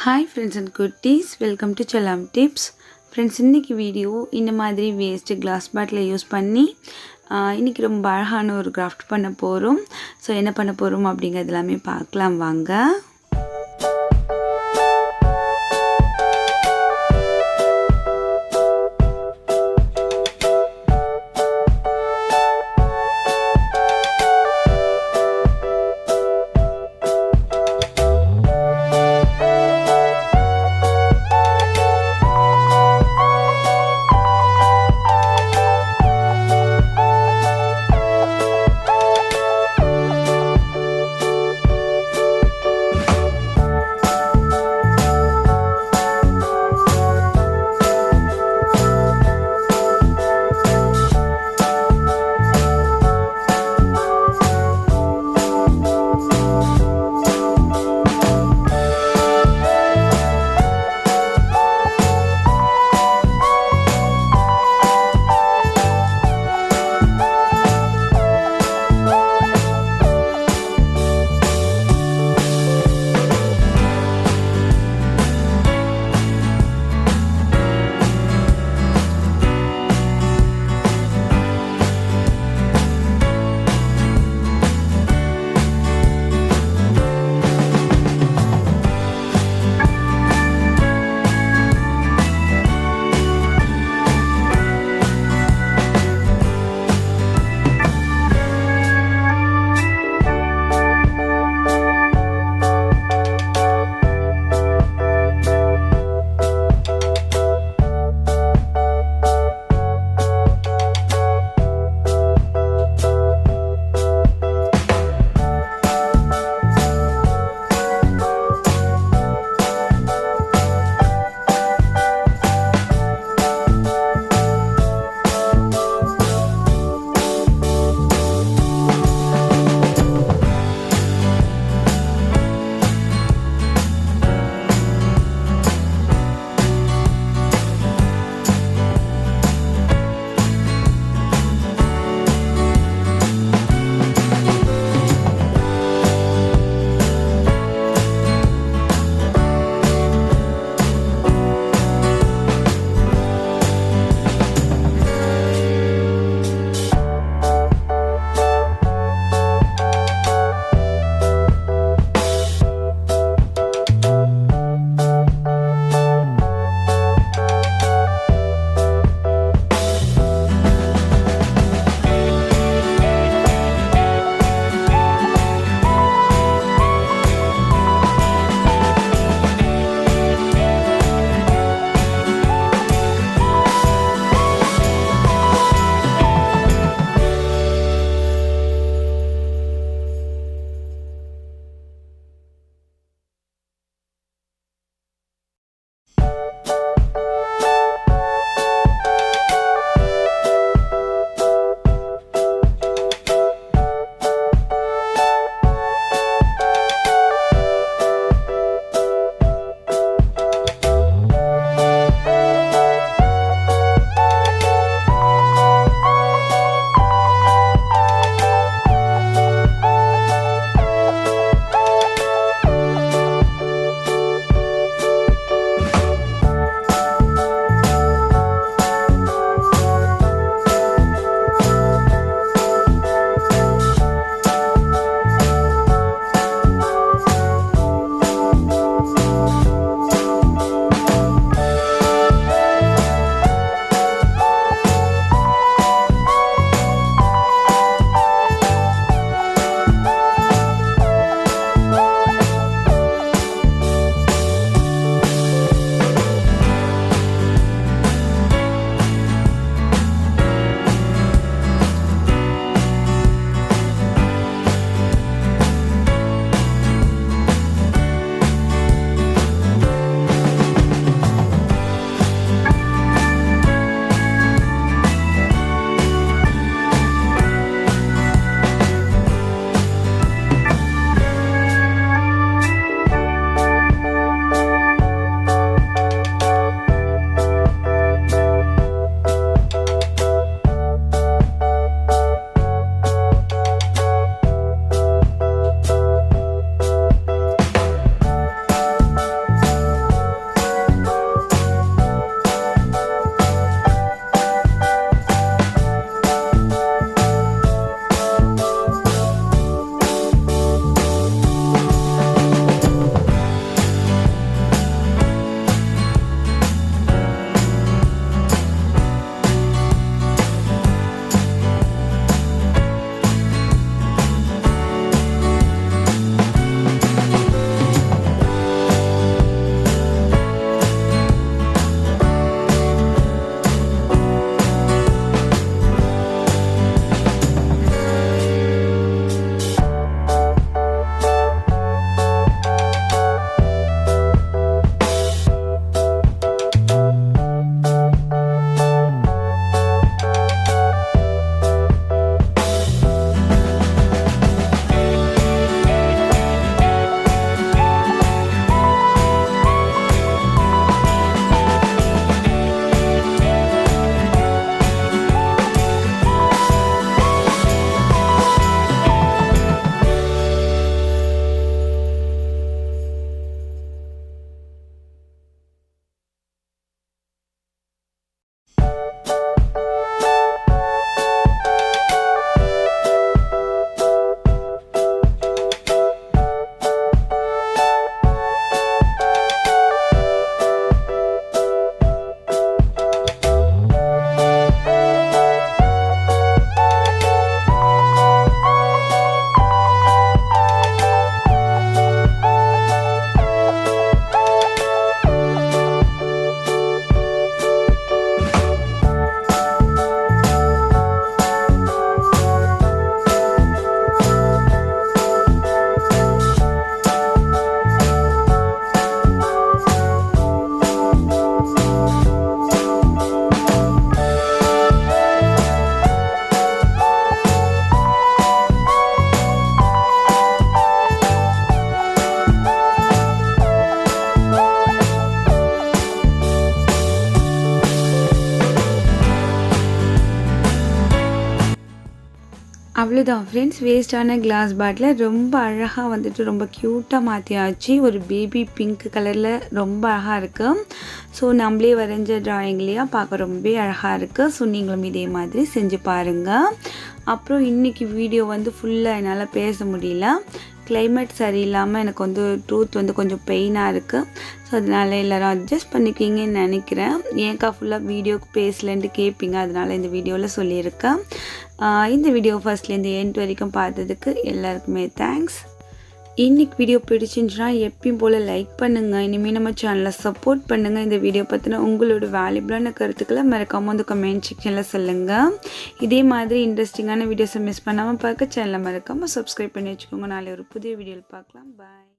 Hi friends and குட்டீஸ், welcome to செல்லம் tips. Friends, இன்றைக்கி வீடியோ இந்த மாதிரி வேஸ்ட்டு கிளாஸ் பாட்டிலை யூஸ் பண்ணி இன்றைக்கி ரொம்ப அழகான ஒரு கிராஃப்ட் பண்ண போகிறோம். ஸோ என்ன பண்ண போகிறோம் அப்படிங்கிறது எல்லாமே பார்க்கலாம் வாங்க. அவ்வளோதான் ஃப்ரெண்ட்ஸ், வேஸ்ட்டான கிளாஸ் பாட்டிலை ரொம்ப அழகாக வந்துட்டு ரொம்ப க்யூட்டாக மாற்றியாச்சு. ஒரு பேபி பிங்க் கலரில் ரொம்ப அழகாக இருக்குது. ஸோ நம்மளே வரைஞ்ச ட்ராயிங்லேயே பார்க்க ரொம்ப அழகாக இருக்குது. ஸோ நீங்களும் இதே மாதிரி செஞ்சு பாருங்கள். அப்புறம் இன்றைக்கி வீடியோ வந்து ஃபுல்லாக என்னால் பேச முடியல. கிளைமேட் சரியில்லாமல் எனக்கு வந்து ட்ரூத் வந்து கொஞ்சம் பெயினாக இருக்குது. ஸோ அதனால் எல்லோரும் அட்ஜஸ்ட் பண்ணிக்கிங்கன்னு நினைக்கிறேன். ஏன்க்கா ஃபுல்லாக வீடியோக்கு பேசலன்ட்டு கேட்பீங்க, அதனால் இந்த வீடியோவில் சொல்லியிருக்கேன். இந்த வீடியோ ஃபர்ஸ்ட்லேருந்து எண்ட் வரைக்கும் பார்த்ததுக்கு எல்லாருக்குமே தேங்க்ஸ். இன்றைக்கி வீடியோ பிடிச்சிருந்துச்சுன்னா எப்பயும் போல் லைக் பண்ணுங்கள். இனிமேல் நம்ம சேனலை சப்போர்ட் பண்ணுங்கள். இந்த வீடியோ பற்றின உங்களோட வேல்யூபிளான கருத்துக்களை மறக்காமல் வந்து கமெண்ட் செக்ஷனில் சொல்லுங்கள். இதே மாதிரி இன்ட்ரெஸ்டிங்கான வீடியோஸை மிஸ் பண்ணாமல் பார்க்க சேனலை மறக்காமல் சப்ஸ்கிரைப் பண்ணி வச்சுக்கோங்க. நாளை ஒரு புதிய வீடியோவில் பார்க்கலாம். பாய்.